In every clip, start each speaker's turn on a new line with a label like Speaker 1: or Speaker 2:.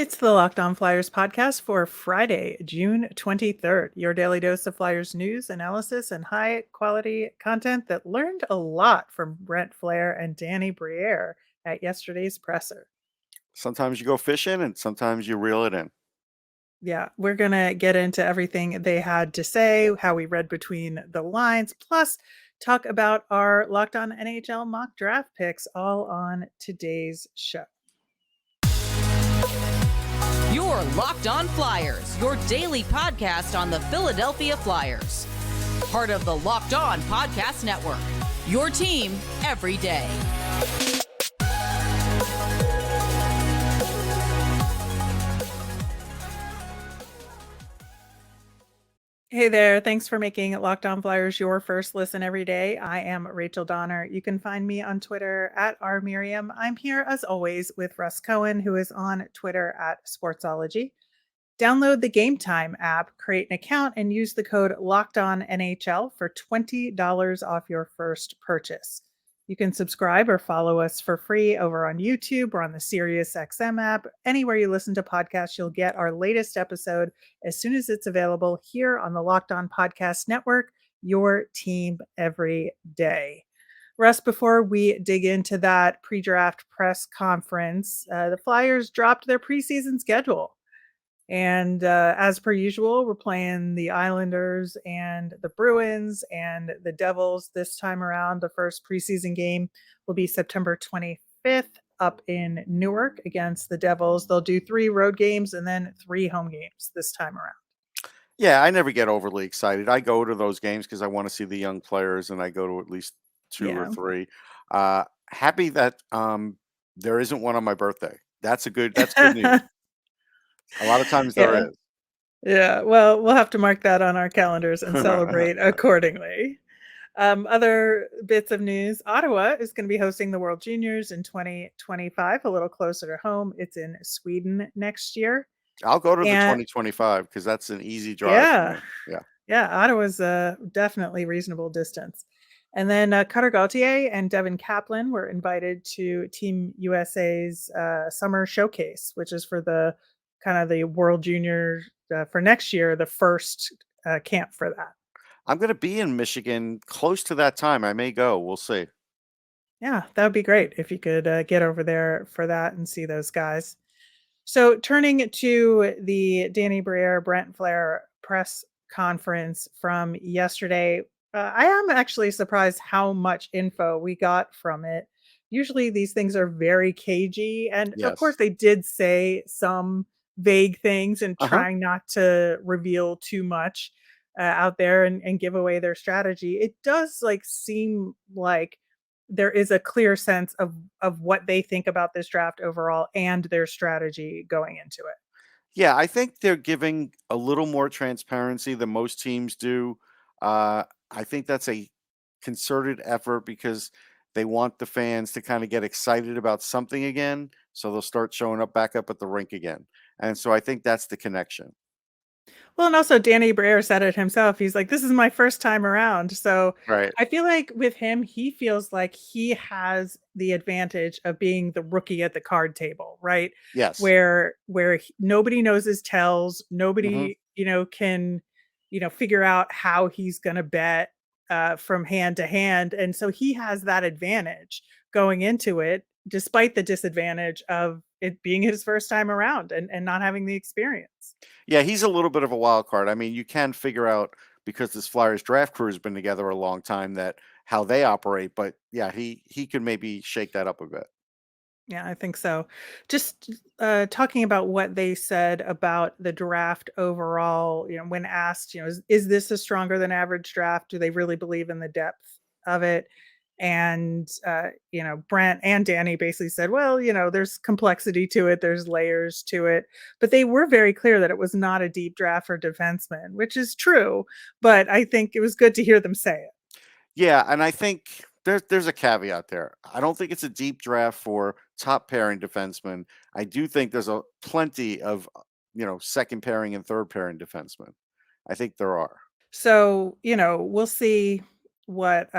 Speaker 1: It's the Locked On Flyers podcast for Friday, June 23rd. Your daily dose of Flyers news, analysis, and high quality content that learned a lot from Brent Flahr and Danny Briere at yesterday's presser.
Speaker 2: Sometimes you go fishing and sometimes you reel it in.
Speaker 1: Yeah, we're going to get into everything they had to say, how we read between the lines, plus talk about our Locked On NHL Mock Draft picks, all on today's show.
Speaker 3: You're Locked On Flyers, your daily podcast on the Philadelphia Flyers. Part of the Locked On Podcast Network, your team every day.
Speaker 1: Hey there. Thanks for making Locked On Flyers your first listen every day. I am Rachel Donner. You can find me on Twitter at rmiriam. I'm here as always with Russ Cohen, who is on Twitter at Sportsology. Download the Game Time app, create an account, and use the code LOCKEDONNHL for $20 off your first purchase. You can subscribe or follow us for free over on YouTube or on the SiriusXM app. Anywhere you listen to podcasts, you'll get our latest episode as soon as it's available here on the Locked On Podcast Network, your team every day. Russ, before we dig into that pre-draft press conference, the Flyers dropped their preseason schedule. And as per usual, we're playing the Islanders and the Bruins and the Devils this time around. The first preseason game will be September 25th up in Newark against the Devils. They'll do 3 road games and then 3 home games this time around.
Speaker 2: Yeah, I never get overly excited. I go to those games because I want to see the young players, and I go to at least 2 or 3. Happy that there isn't one on my birthday. That's good news. A lot of times there is.
Speaker 1: Yeah, well, we'll have to mark that on our calendars and celebrate accordingly. Other bits of news, Ottawa is going to be hosting the World Juniors in 2025, a little closer to home. It's in Sweden next year.
Speaker 2: I'll go to the 2025 because that's an easy drive for me.
Speaker 1: Yeah, Ottawa's definitely reasonable distance. And then Cutter Gauthier and Devin Kaplan were invited to Team USA's summer showcase, which is for the kind of the World Junior for next year, the first camp for that.
Speaker 2: I'm going to be in Michigan close to that time. I may go. We'll see.
Speaker 1: Yeah, that would be great if you could get over there for that and see those guys. So turning to the Danny Briere, Brent Flahr press conference from yesterday, I am actually surprised how much info we got from it. Usually these things are very cagey. And of course, they did say some vague things and trying not to reveal too much out there and give away their strategy. It does seem like there is a clear sense of what they think about this draft overall and their strategy going into it.
Speaker 2: Yeah, I think they're giving a little more transparency than most teams do. I think that's a concerted effort because they want the fans to kind of get excited about something again. So they'll start showing up back up at the rink again. And so I think that's the connection.
Speaker 1: Well, and also Danny Briere said it himself. He's like, this is my first time around. So
Speaker 2: Right.
Speaker 1: I feel like with him, he feels like he has the advantage of being the rookie at the card table, right?
Speaker 2: Yes.
Speaker 1: Where nobody knows his tells, nobody, can, figure out how he's going to bet from hand to hand. And so he has that advantage going into it, despite the disadvantage of it being his first time around and not having the experience.
Speaker 2: Yeah, he's a little bit of a wild card. I mean, you can figure out because this Flyers draft crew has been together a long time that how they operate, but yeah, he could maybe shake that up a bit.
Speaker 1: Yeah, I think so. Just talking about what they said about the draft overall, when asked, is this a stronger than average draft? Do they really believe in the depth of it? And, Brent and Danny basically said, well, there's complexity to it. There's layers to it. But they were very clear that it was not a deep draft for defensemen, which is true. But I think it was good to hear them say it.
Speaker 2: Yeah, and I think there's a caveat there. I don't think it's a deep draft for top pairing defensemen. I do think there's plenty of, second pairing and third pairing defensemen. I think there are.
Speaker 1: So, we'll see what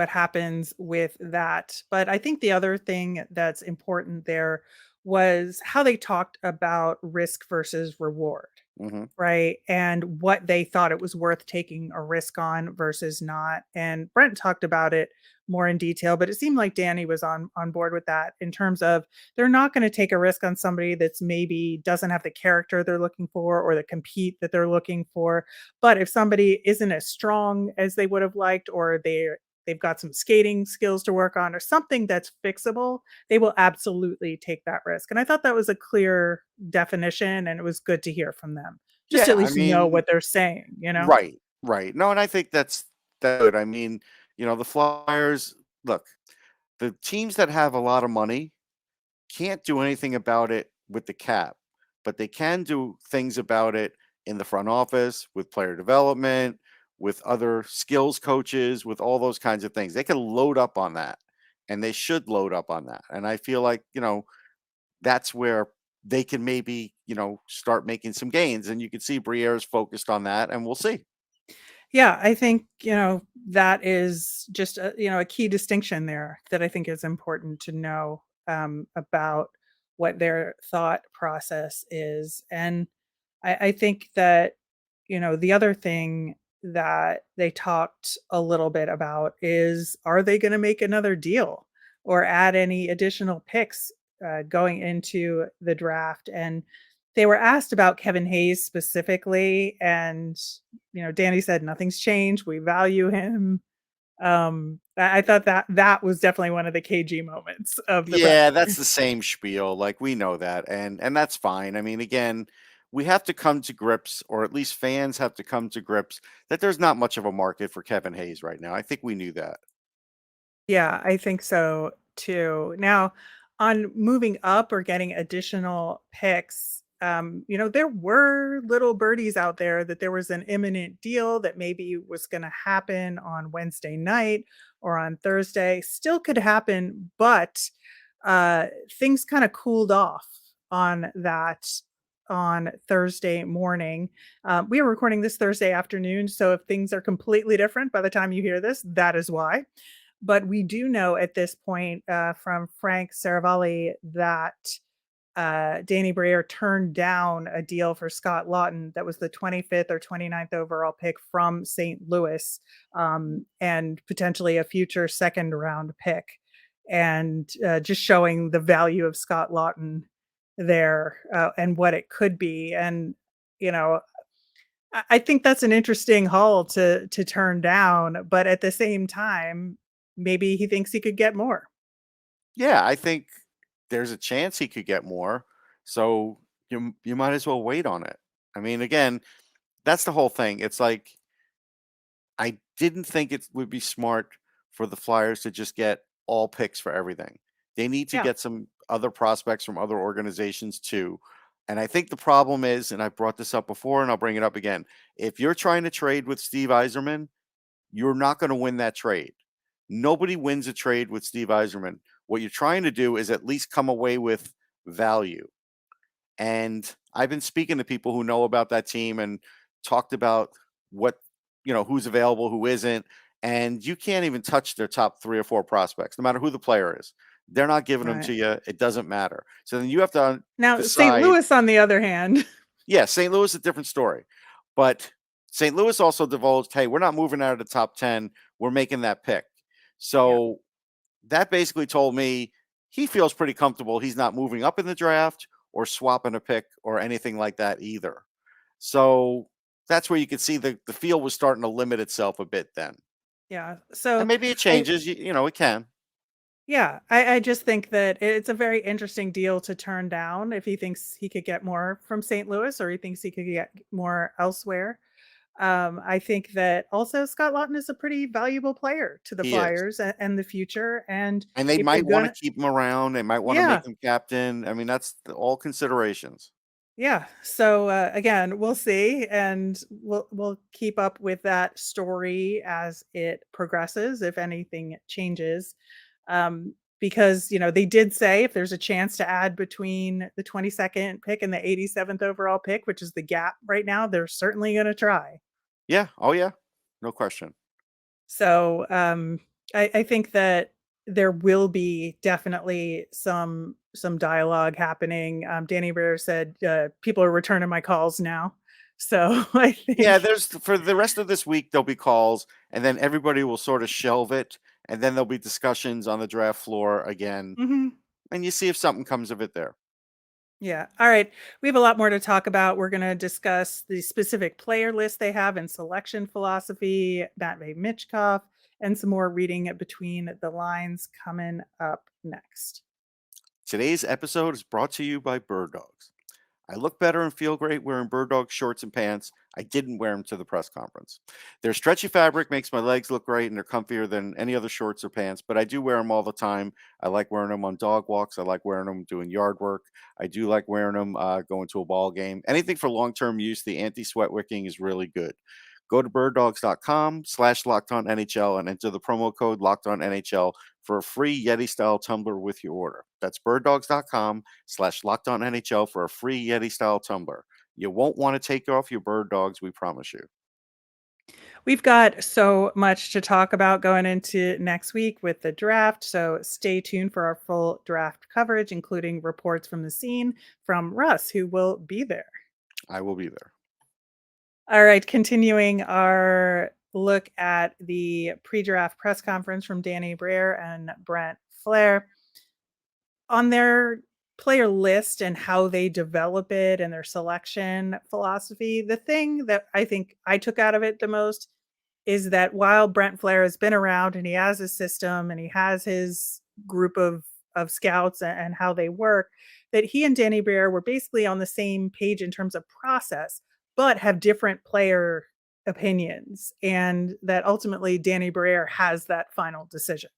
Speaker 1: happens with that. But I think the other thing that's important there was how they talked about risk versus reward.
Speaker 2: Hmm.
Speaker 1: Right, and what they thought it was worth taking a risk on versus not, and Brent talked about it more in detail, but it seemed like Danny was on board with that in terms of they're not gonna take a risk on somebody that's maybe doesn't have the character they're looking for or the compete that they're looking for, but if somebody isn't as strong as they would have liked or they've got some skating skills to work on or something that's fixable, they will absolutely take that risk, and I thought that was a clear definition, and it was good to hear from them. Just
Speaker 2: Yeah,
Speaker 1: at
Speaker 2: I
Speaker 1: least know
Speaker 2: mean,
Speaker 1: what they're saying, you know?
Speaker 2: right, right. No, and I think that's good. I mean, the Flyers. Look, the teams that have a lot of money can't do anything about it with the cap, but they can do things about it in the front office, with player development, with other skills coaches, with all those kinds of things. They can load up on that, and they should load up on that. And I feel like, that's where they can maybe, start making some gains. And you can see Briere's focused on that, and we'll see.
Speaker 1: Yeah, I think, that is just a key distinction there that I think is important to know, about what their thought process is. And I think that, the other thing that they talked a little bit about is, are they gonna make another deal or add any additional picks, going into the draft? And they were asked about Kevin Hayes specifically, and, Danny said, "Nothing's changed, we value him." I thought that that was definitely one of the KG moments of the
Speaker 2: Yeah,
Speaker 1: presser.
Speaker 2: that's the same spiel. Like, we know that, and that's fine. I mean, again, we have to come to grips, or at least fans have to come to grips, that there's not much of a market for Kevin Hayes right now. I think we knew that.
Speaker 1: Yeah, I think so too. Now, on moving up or getting additional picks, there were little birdies out there that there was an imminent deal that maybe was going to happen on Wednesday night or on Thursday. Still could happen, but things kind of cooled off on that on Thursday morning. We are recording this Thursday afternoon, so if things are completely different by the time you hear this, that is why. But we do know at this point, from Frank Saravalli that, Danny Briere turned down a deal for Scott Lawton that was the 25th or 29th overall pick from St. Louis, and potentially a future second round pick. And, just showing the value of Scott Lawton there, and what it could be. And, you know, I think that's an interesting haul to turn down, but at the same time, maybe he thinks he could get more.
Speaker 2: Yeah, I think there's a chance he could get more. So you might as well wait on it. I mean, again, that's the whole thing. It's like, I didn't think it would be smart for the Flyers to just get all picks for everything. They need to
Speaker 1: Yeah,
Speaker 2: get some other prospects from other organizations too. And I think the problem is, and I brought this up before and I'll bring it up again. If you're trying to trade with Steve Yzerman, you're not going to win that trade. Nobody wins a trade with Steve Yzerman. What you're trying to do is at least come away with value. And I've been speaking to people who know about that team and talked about what, who's available, who isn't. And you can't even touch their top 3 or 4 prospects, no matter who the player is. They're not giving them
Speaker 1: right.
Speaker 2: to you. It doesn't matter. So then you have to
Speaker 1: Now, St.
Speaker 2: decide.
Speaker 1: Louis, on the other hand,
Speaker 2: Yeah, St. Louis is a different story. But St. Louis also divulged, hey, we're not moving out of the top 10. We're making that pick.
Speaker 1: yeah,
Speaker 2: So that basically told me he feels pretty comfortable. He's not moving up in the draft or swapping a pick or anything like that either. So that's where you could see the field was starting to limit itself a bit then.
Speaker 1: yeah.
Speaker 2: And
Speaker 1: So
Speaker 2: maybe it
Speaker 1: I
Speaker 2: changes, it can.
Speaker 1: yeah, I just think that it's a very interesting deal to turn down if he thinks he could get more from St. Louis or he thinks he could get more elsewhere. I think that also Scott Lawton is a pretty valuable player to the
Speaker 2: He is.
Speaker 1: Flyers and the future. And
Speaker 2: And they
Speaker 1: if they're
Speaker 2: might want to
Speaker 1: gonna,
Speaker 2: keep him around. They might want to
Speaker 1: yeah,
Speaker 2: make him captain. I mean, that's all considerations.
Speaker 1: yeah. So again, we'll see, and we'll keep up with that story as it progresses, if anything changes. Because they did say if there's a chance to add between the 22nd pick and the 87th overall pick, which is the gap right now, they're certainly going to try.
Speaker 2: Yeah. Oh, yeah. No question.
Speaker 1: So I think that there will be definitely some dialogue happening. Danny Briere said, people are returning my calls now. So I
Speaker 2: Yeah,
Speaker 1: think,
Speaker 2: there's for the rest of this week there'll be calls, and then everybody will sort of shelve it, and then there'll be discussions on the draft floor again,
Speaker 1: mhm.
Speaker 2: and you see if something comes of it there.
Speaker 1: Yeah. All right. We have a lot more to talk about. We're going to discuss the specific player list they have and selection philosophy, Matvei Michkov, and some more reading between the lines coming up next.
Speaker 2: Today's episode is brought to you by Bird Dogs. I look better and feel great wearing Bird Dog shorts and pants. I didn't wear them to the press conference. Their stretchy fabric makes my legs look great and they're comfier than any other shorts or pants, but I do wear them all the time. I like wearing them on dog walks. I like wearing them doing yard work. I do like wearing them going to a ball game. Anything for long-term use, the anti-sweat wicking is really good. Go to birddogs.com/LockedOnNHL and enter the promo code LockedOnNHL for a free Yeti style tumbler with your order. That's birddogs.com/LockedOnNHL for a free Yeti style tumbler. You won't want to take off your bird dogs, we promise you.
Speaker 1: We've got so much to talk about going into next week with the draft. So stay tuned for our full draft coverage, including reports from the scene from Russ, who will be there.
Speaker 2: I will be there.
Speaker 1: All right, continuing our look at the pre-draft press conference from Danny Briere and Brent Flahr on their player list and how they develop it and their selection philosophy. The thing that I think I took out of it the most is that while Brent Flahr has been around and he has a system and he has his group of scouts and how they work, that he and Danny Briere were basically on the same page in terms of process, but have different player opinions, and that ultimately Danny Briere has that final decision.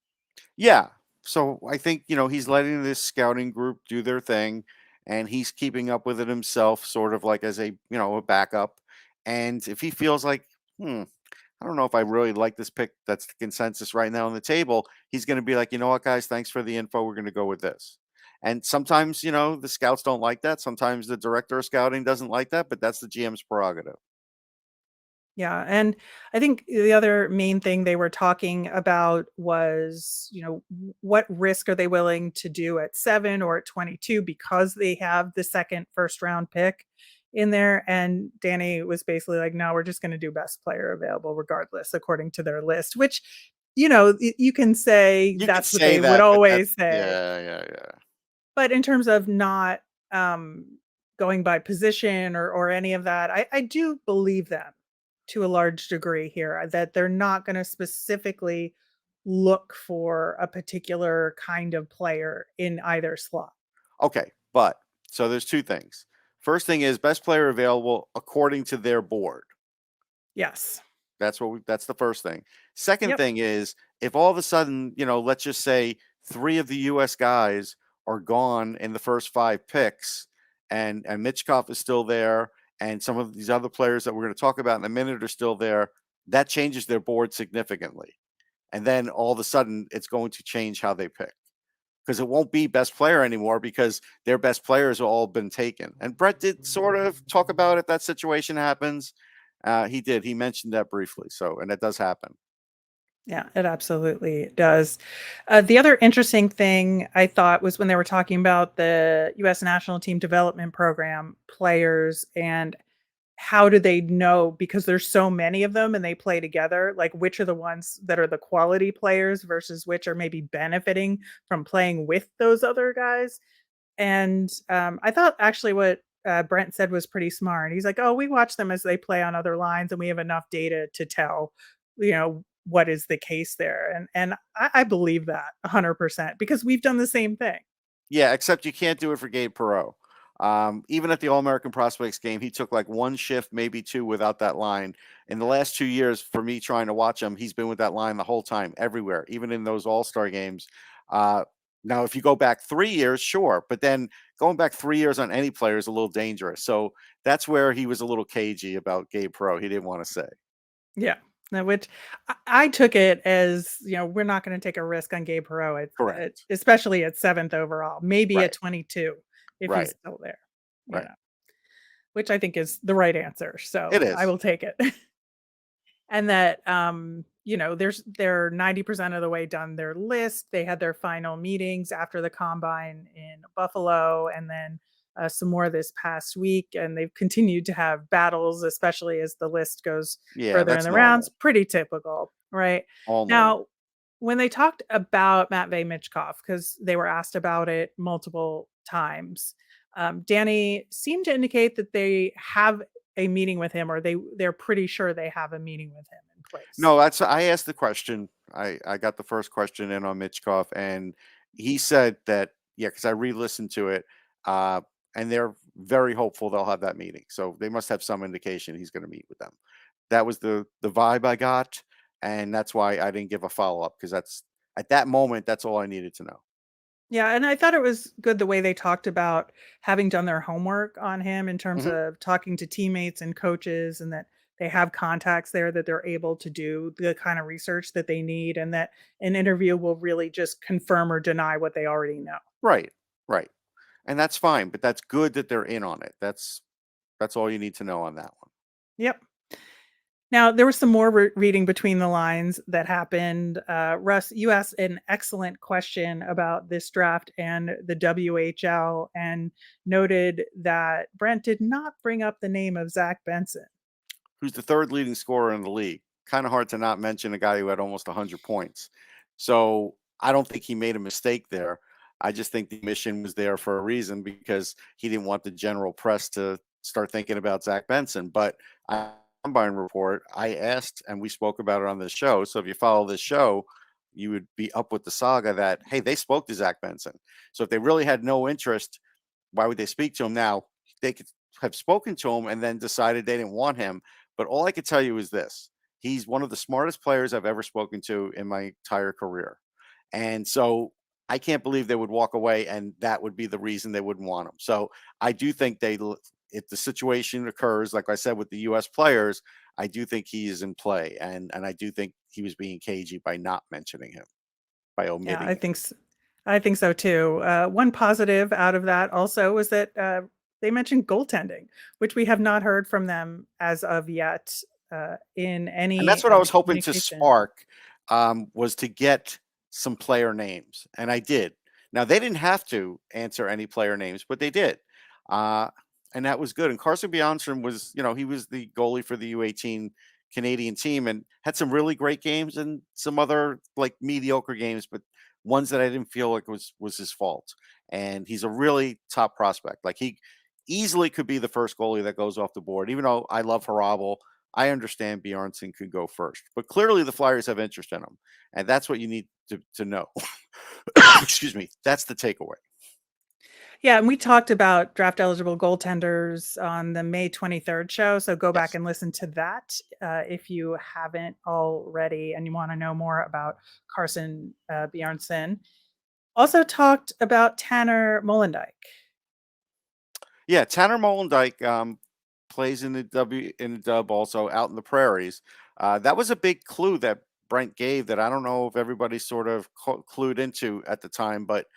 Speaker 2: Yeah. So I think, he's letting this scouting group do their thing and he's keeping up with it himself, sort of like as a backup. And if he feels like, I don't know if I really like this pick, that's the consensus right now on the table, he's going to be like, you know what, guys, thanks for the info. We're going to go with this. And sometimes, the scouts don't like that. Sometimes the director of scouting doesn't like that, but that's the GM's prerogative.
Speaker 1: Yeah, and I think the other main thing they were talking about was, what risk are they willing to do at 7 or at 22 because they have the second first round pick in there, and Danny was basically like, "No, we're just gonna do best player available regardless according to their list," which, you can say
Speaker 2: You could
Speaker 1: that's what
Speaker 2: say
Speaker 1: they would
Speaker 2: that, but that's
Speaker 1: always say.
Speaker 2: yeah.
Speaker 1: But in terms of not, going by position or any of that, I do believe them to a large degree here, that they're not gonna specifically look for a particular kind of player in either slot.
Speaker 2: Okay, but so there's two things. First thing is best player available according to their board.
Speaker 1: Yes.
Speaker 2: That's the first thing. Second
Speaker 1: Yep.
Speaker 2: thing is if all of a sudden, let's just say 3 of the US guys are gone in the first 5 picks and Michkov is still there and some of these other players that we're going to talk about in a minute are still there, that changes their board significantly. And then all of a sudden it's going to change how they pick. Because it won't be best player anymore because their best players have all been taken. And Brett did sort of talk about if that situation happens. He did. He mentioned that briefly. So, and it does happen.
Speaker 1: Yeah, it absolutely does. The other interesting thing I thought was when they were talking about the US national team development program players and how do they know, because there's so many of them and they play together, like which are the ones that are the quality players versus which are maybe benefiting from playing with those other guys. And I thought actually what Brent said was pretty smart. He's like, "Oh, we watch them as they play on other lines, and we have enough data to tell, what is the case there." And I believe that 100% because we've done the same thing.
Speaker 2: Yeah, except you can't do it for Gabe Perreault. Even at the All American Prospects game, he took like 1 shift, maybe 2 without that line. In the last 2 years, for me trying to watch him, he's been with that line the whole time, everywhere, even in those All Star games. Uh, Now, if you go back 3 years, sure, but then going back 3 years on any player is a little dangerous. So that's where he was a little cagey about Gabe Perreault. He didn't want to say.
Speaker 1: Yeah. Now, which I took it as, we're not going to take a risk on Gabe Perreault,
Speaker 2: Correct.
Speaker 1: especially at 7th overall, maybe at
Speaker 2: Right.
Speaker 1: 22 if he's
Speaker 2: Right.
Speaker 1: still there,
Speaker 2: Right.
Speaker 1: which I think is the right answer. So
Speaker 2: It
Speaker 1: I
Speaker 2: is.
Speaker 1: will take it. And that, they're 90% of the way done their list. They had their final meetings after the combine in Buffalo, and then some more this past week. And they've continued to have battles, especially as the list goes
Speaker 2: Yeah,
Speaker 1: further in
Speaker 2: that's
Speaker 1: the rounds.
Speaker 2: normal.
Speaker 1: Pretty typical, right?
Speaker 2: All normal.
Speaker 1: Now, when they talked about Matvei Michkov, because they were asked about it multiple times, Danny seemed to indicate that they have a meeting with him, or they're pretty sure they have a meeting with him in place.
Speaker 2: No, that's I asked the question. I got the first question in on Michkov, and he said that yeah, because I re-listened to it, uh, and they're very hopeful they'll have that meeting. So they must have some indication he's going to meet with them. That was the vibe I got, and that's why I didn't give a follow up because that's at that moment that's all I needed to know.
Speaker 1: Yeah, and I thought it was good the way they talked about having done their homework on him in terms
Speaker 2: Mhm.
Speaker 1: of talking to teammates and coaches, and that they have contacts there that they're able to do the kind of research that they need, and that an interview will really just confirm or deny what they already know.
Speaker 2: Right, right, and that's fine. But that's good that they're in on it. That's all you need to know on that one.
Speaker 1: Yep. Now, there was some more reading between the lines that happened. Russ, you asked an excellent question about this draft and the WHL, and noted that Brent did not bring up the name of Zach Benson.
Speaker 2: Who's the third leading scorer in the league. Kind of hard to not mention a guy who had almost 100 points. So I don't think he made a mistake there. I just think the mission was there for a reason because he didn't want the general press to start thinking about Zach Benson. But combine report, I asked, and we spoke about it on the show. So if you follow this show, you would be up with the saga that hey, they spoke to Zach Benson. So if they really had no interest, why would they speak to him now? They could have spoken to him and then decided they didn't want him. But all I could tell you is this: he's one of the smartest players I've ever spoken to in my entire career. And so I can't believe they would walk away and that would be the reason they wouldn't want him. So I do think if the situation occurs, like I said, with the US players, I do think he is in play. And I do think he was being cagey by not mentioning him, by
Speaker 1: Yeah,
Speaker 2: omitting
Speaker 1: I
Speaker 2: it.
Speaker 1: think I think so too. One positive out of that also was that they mentioned goaltending, which we have not heard from them as of yet in
Speaker 2: And
Speaker 1: any
Speaker 2: that's what I
Speaker 1: of the
Speaker 2: was hoping to
Speaker 1: communication.
Speaker 2: spark, was to get some player names, and I did. Now they didn't have to answer any player names, but they did, uh, and that was good. And Carson Bjornson was, he was the goalie for the U18 Canadian team, and had some really great games and some other like mediocre games, but ones that I didn't feel like was his fault. And he's a really top prospect. Like he easily could be the first goalie that goes off the board. Even though I love Harabel, I understand Bjornson could go first, but clearly the Flyers have interest in him, and that's what you need to know. Excuse me. That's the takeaway.
Speaker 1: Yeah, and we talked about draft eligible goaltenders on the May 23rd show, so go back
Speaker 2: Yes.
Speaker 1: and listen to that if you haven't already and you want to know more about Carson Bjornson. Also talked about Tanner Molendijk.
Speaker 2: Yeah, Tanner Molendijk plays in the dub also out in the prairies. That was a big clue that Brent gave that I don't know if everybody sort of clued into at the time, but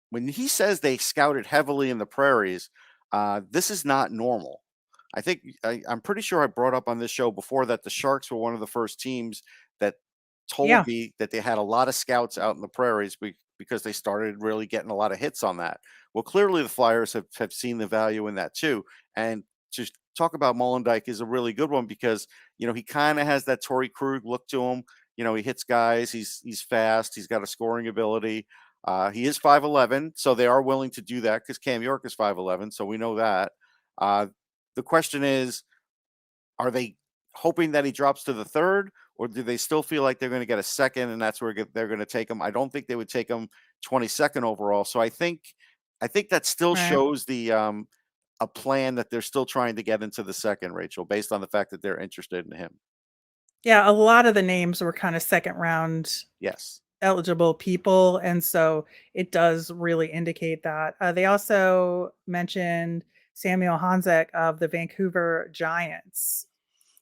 Speaker 2: when he says they scouted heavily in the prairies, this is not normal. I'm pretty sure I brought up on this show before that the Sharks were one of the first teams that told
Speaker 1: Yeah.
Speaker 2: me that they had a lot of scouts out in the prairies because they started really getting a lot of hits on that. Well, clearly the Flyers have seen the value in that too. And to talk about Molendijk is a really good one because, he kind of has that Torrey Krug look to him. He hits guys. He's fast. He's got a scoring ability. He is 5'11", so they are willing to do that because Cam York is 5'11", so we know that. The question is, are they hoping that he drops to the third, or do they still feel like they're going to get a second and that's where they're going to take him? I don't think they would take him 22nd overall. So I think that still
Speaker 1: Right.
Speaker 2: shows the a plan that they're still trying to get into the second, Rachel, based on the fact that they're interested in him.
Speaker 1: Yeah, a lot of the names were kind of second round
Speaker 2: Yes.
Speaker 1: eligible people, and so it does really indicate that. They also mentioned Samuel Hanzak of the Vancouver Giants.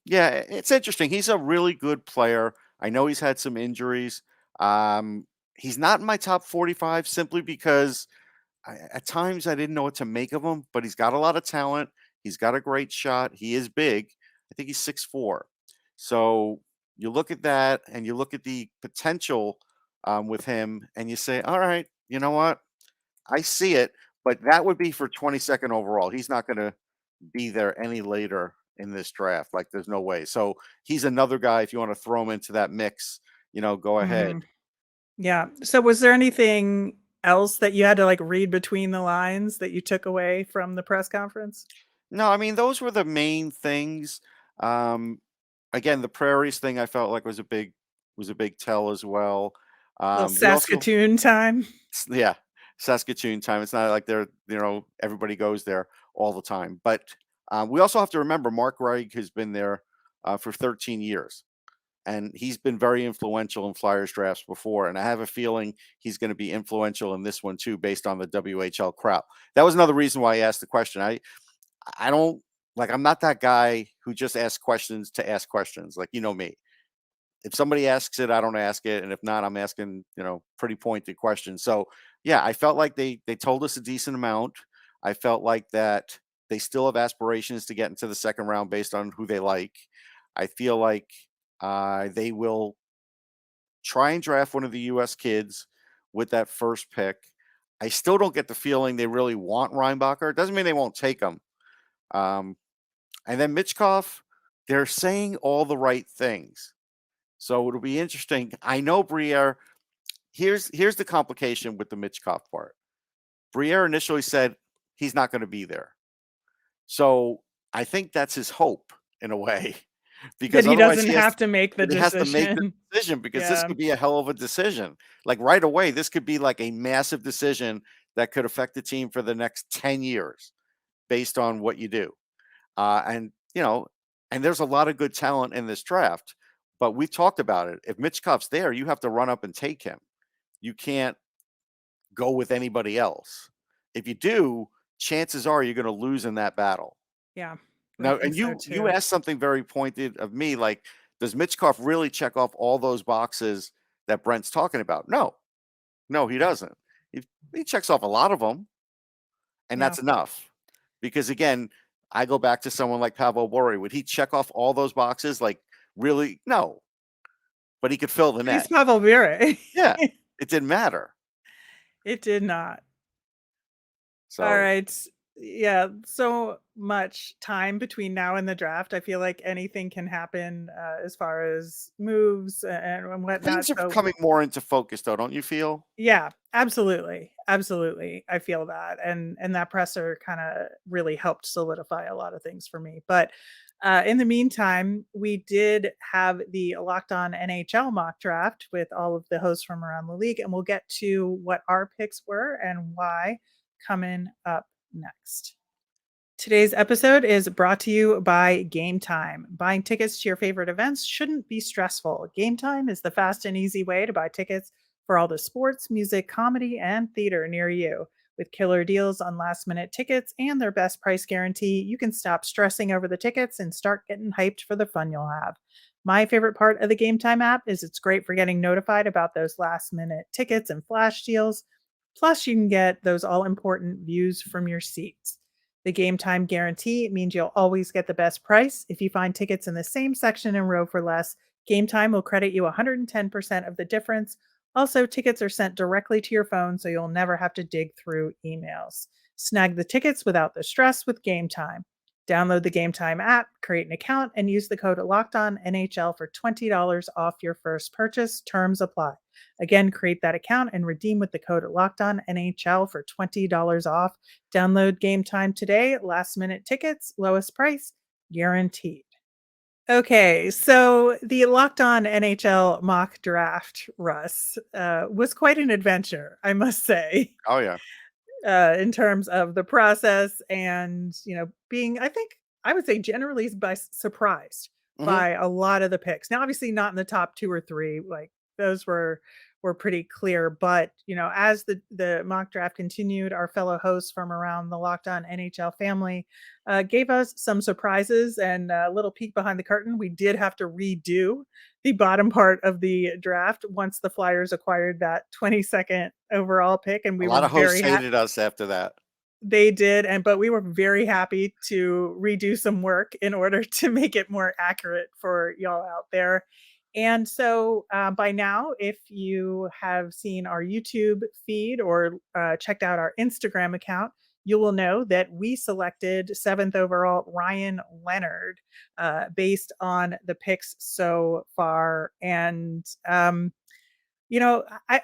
Speaker 2: Yeah, it's interesting. He's a really good player. I know he's had some injuries. Um, he's not in my top 45 simply because at times I didn't know what to make of him, but he's got a lot of talent. He's got a great shot. He is big. I think he's 6'4". So you look at that and you look at the potential with him, and you say, all right, you know what? I see it, but that would be for 22nd overall. He's not going to be there any later in this draft. Like, there's no way. So he's another guy. If you want to throw him into that mix, go ahead.
Speaker 1: Mhm. Yeah. So was there anything else that you had to like read between the lines that you took away from the press conference?
Speaker 2: No, I mean, those were the main things. Um, Again, the prairies thing I felt like was a big tell as well.
Speaker 1: Little
Speaker 2: We also,
Speaker 1: Saskatoon time.
Speaker 2: yeah, Saskatoon time. It's not like they're, everybody goes there all the time. But we also have to remember Mark Reich has been there for 13 years. And he's been very influential in Flyers drafts before. And I have a feeling he's going to be influential in this one too, based on the WHL crowd. That was another reason why I asked the question. I don't like, I'm not that guy who just asks questions to ask questions. Like, me. If somebody asks it, I don't ask it. And if not, I'm asking, pretty pointed questions. So yeah, I felt like they told us a decent amount. I felt like that they still have aspirations to get into the second round based on who they like. I feel like they will try and draft one of the US kids with that first pick. I still don't get the feeling they really want Reinbacher. It doesn't mean they won't take him. Um, and then Michkov, they're saying all the right things. So it'll be interesting. I know Briere. Here's the complication with the Michkov part. Briere initially said he's not going to be there. So I think that's his hope in a way,
Speaker 1: That
Speaker 2: because
Speaker 1: he
Speaker 2: otherwise
Speaker 1: doesn't have to make the
Speaker 2: he has to make the
Speaker 1: decision.
Speaker 2: decision, because this
Speaker 1: Yeah.
Speaker 2: could be a hell of a decision. Like right away, this could be like a massive decision that could affect the team for the next 10 years based on what you do. And, and there's a lot of good talent in this draft, but we've talked about it. If Michkov's there, you have to run up and take him. You can't go with anybody else. If you do, chances are you're going to lose in that battle.
Speaker 1: Yeah. I
Speaker 2: Now,
Speaker 1: think
Speaker 2: and
Speaker 1: so
Speaker 2: you
Speaker 1: too.
Speaker 2: asked something very pointed of me, like, does Michkov really check off all those boxes that Brent's talking about? No, he doesn't. He checks off a lot of them, and
Speaker 1: Yeah.
Speaker 2: that's enough. Because again, I go back to someone like Pavel Bure. Would he check off all those boxes? Like, really? No, but he could fill the
Speaker 1: He's
Speaker 2: net.
Speaker 1: Pavel Briere.
Speaker 2: Yeah, it didn't matter.
Speaker 1: It did not. All
Speaker 2: So
Speaker 1: right. Yeah, so much time between now and the draft. I feel like anything can happen as far as moves and whatnot.
Speaker 2: things are
Speaker 1: So
Speaker 2: coming more into focus, though, don't you feel?
Speaker 1: yeah, absolutely. Absolutely. I feel that. And that presser kind of really helped solidify a lot of things for me. But in the meantime, we did have the Locked On NHL mock draft with all of the hosts from around the league, and we'll get to what our picks were and why coming up next. Today's episode is brought to you by Game Time. Buying tickets to your favorite events shouldn't be stressful. Game Time is the fast and easy way to buy tickets for all the sports, music, comedy, and theater near you. With killer deals on last minute tickets and their best price guarantee, you can stop stressing over the tickets and start getting hyped for the fun you'll have. My favorite part of the Game Time app is it's great for getting notified about those last minute tickets and flash deals. Plus, you can get those all important views from your seats. The Game Time guarantee means you'll always get the best price. If you find tickets in the same section and row for less, Game Time will credit you 110% of the difference. Also, tickets are sent directly to your phone, so you'll never have to dig through emails. Snag the tickets without the stress with Game Time. Download the Game Time app, create an account, and use the code LOCKEDONNHL for $20 off your first purchase. Terms apply. Again, create that account and redeem with the code LOCKEDONNHL for $20 off. Download Game Time today. Last minute tickets, lowest price, guaranteed. Okay, so the Locked On NHL mock draft, Russ, was quite an adventure, I must say.
Speaker 2: Oh yeah.
Speaker 1: In terms of the process and being, I think I would say, generally surprised
Speaker 2: Hmm.
Speaker 1: by a lot of the picks. Now obviously not in the top 2 or 3, like those were pretty clear, but as the mock draft continued, our fellow hosts from around the Locked On NHL family gave us some surprises and a little peek behind the curtain. We did have to redo the bottom part of the draft once the Flyers acquired that 22nd overall pick, and
Speaker 2: A
Speaker 1: we
Speaker 2: lot
Speaker 1: were
Speaker 2: of hosts
Speaker 1: very happy.
Speaker 2: hated us after that.
Speaker 1: They did, but we were very happy to redo some work in order to make it more accurate for y'all out there. And so by now, if you have seen our YouTube feed or checked out our Instagram account, you will know that we selected seventh overall Ryan Leonard based on the picks so far. And I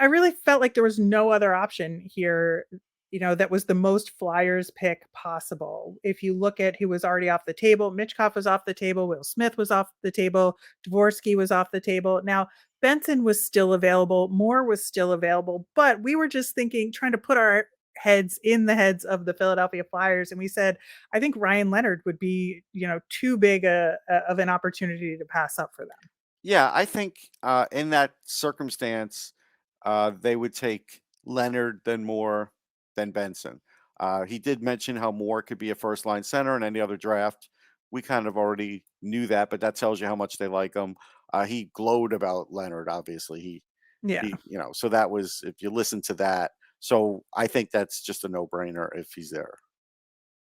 Speaker 1: really felt like there was no other option here, that was the most Flyers pick possible. If you look at who was already off the table, Michkov was off the table, Will Smith was off the table, Dvorsky was off the table. Now, Benson was still available, Moore was still available, but we were just thinking, trying to put our heads in the heads of the Philadelphia Flyers, and we said, I think Ryan Leonard would be, too big of an opportunity to pass up for them.
Speaker 2: Yeah, I think in that circumstance, they would take Leonard then Moore than Benson. He did mention how Moore could be a first line center in any other draft. We kind of already knew that, but that tells you how much they like him. He glowed about Leonard, obviously.
Speaker 1: Yeah.
Speaker 2: So that was, if you listen to that. So I think that's just a no brainer if he's there.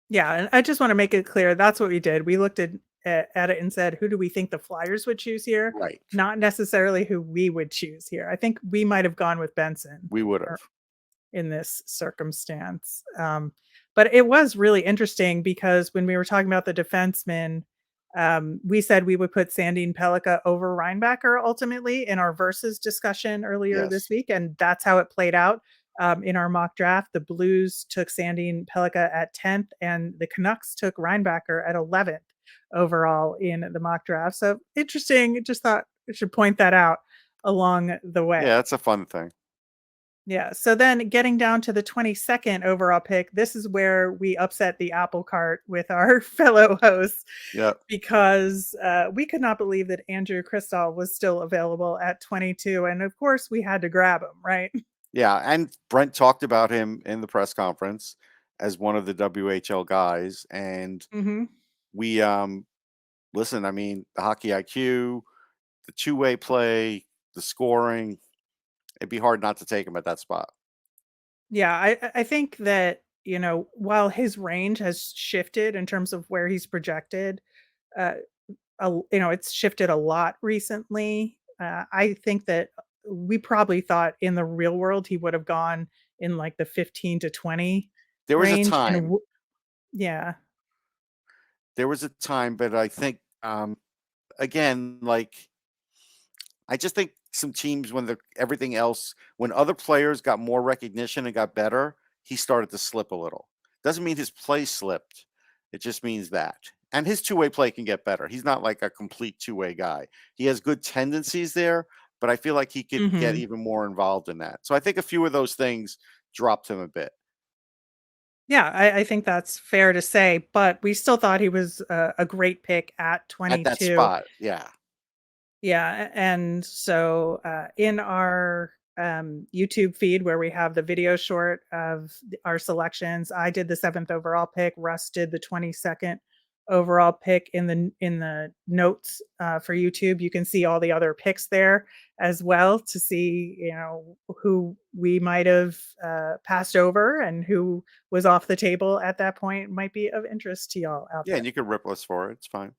Speaker 1: Yeah, and I just want to make it clear that's what we did. We looked at it and said, who do we think the Flyers would choose here?
Speaker 2: Right.
Speaker 1: Not necessarily who we would choose here. I think we might have gone with Benson.
Speaker 2: We would have.
Speaker 1: In this circumstance. But it was really interesting because when we were talking about the defensemen, we said we would put Sandin Pellikka over Reinbacher ultimately in our versus discussion earlier this week, and that's how it played out. In our mock draft, the Blues took Sandin Pellikka at 10th, and the Canucks took Reinbacher at 11th overall in the mock draft. So interesting. Just thought I should point that out along the way.
Speaker 2: Yeah, that's a fun thing.
Speaker 1: Yeah. So then getting down to the 22nd overall pick, this is where we upset the apple cart with our fellow hosts.
Speaker 2: Yeah.
Speaker 1: Because we could not believe that Andrew Cristall was still available at 22. And of course, we had to grab him, right?
Speaker 2: Yeah. And Brent talked about him in the press conference as one of the WHL guys. And we, listen, I mean, the hockey IQ, the two-way play, the scoring, it'd be hard not to take him at that spot.
Speaker 1: Yeah, I think that, while his range has shifted in terms of where he's projected, it's shifted a lot recently. I think that we probably thought in the real world he would have gone in like the 15 to 20
Speaker 2: There was
Speaker 1: range.
Speaker 2: a time.
Speaker 1: Yeah.
Speaker 2: There was a time, but I think, again, like, I just think some teams, when everything else, when other players got more recognition and got better, he started to slip a little. Doesn't mean his play slipped. It just means that. And his two-way play can get better. He's not like a complete two-way guy. He has good tendencies there, but I feel like he could get even more involved in that. So I think a few of those things dropped him a bit.
Speaker 1: Yeah, I think that's fair to say, but we still thought he was a great pick at 22.
Speaker 2: At that spot, yeah.
Speaker 1: Yeah, and so in our YouTube feed where we have the video short of our selections, I did the 7th overall pick. Russ did the 22nd overall pick in the notes for YouTube. You can see all the other picks there as well to see who we might have passed over and who was off the table at that point. Might be of interest to y'all out there.
Speaker 2: Yeah, and you can rip us for it. It's fine.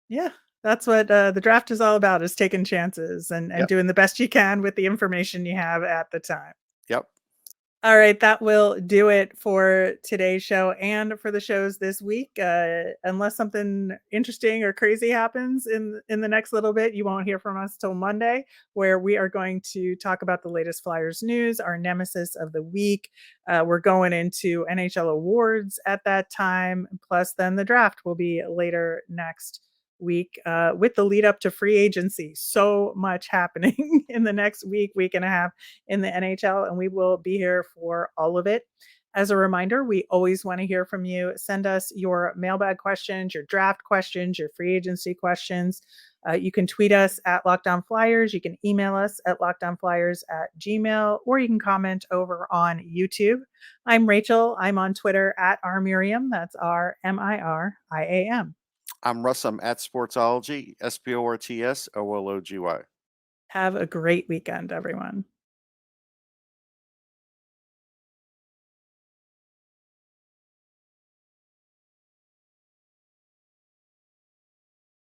Speaker 1: Yeah. That's what the draft is all about, is taking chances and doing the best you can with the information you have at the time.
Speaker 2: Yep.
Speaker 1: All right, that will do it for today's show and for the shows this week. Unless something interesting or crazy happens in the next little bit, you won't hear from us till Monday, where we are going to talk about the latest Flyers news, our nemesis of the week. We're going into NHL awards at that time. Plus, then the draft will be later next week with the lead up to free agency. So much happening in the next week and a half in the NHL, and we will be here for all of it. As a reminder, we always want to hear from you. Send us your mailbag questions, your draft questions, your free agency questions. You can tweet us at Lockdown Flyers. You can email us at lockdownflyers@gmail.com, or you can comment over on YouTube. I'm Rachel. I'm on Twitter at rmiriam. That's RMIRIAM.
Speaker 2: I'm Russ. I'm at Sportsology, SPORTSOLOGY.
Speaker 1: Have a great weekend, everyone.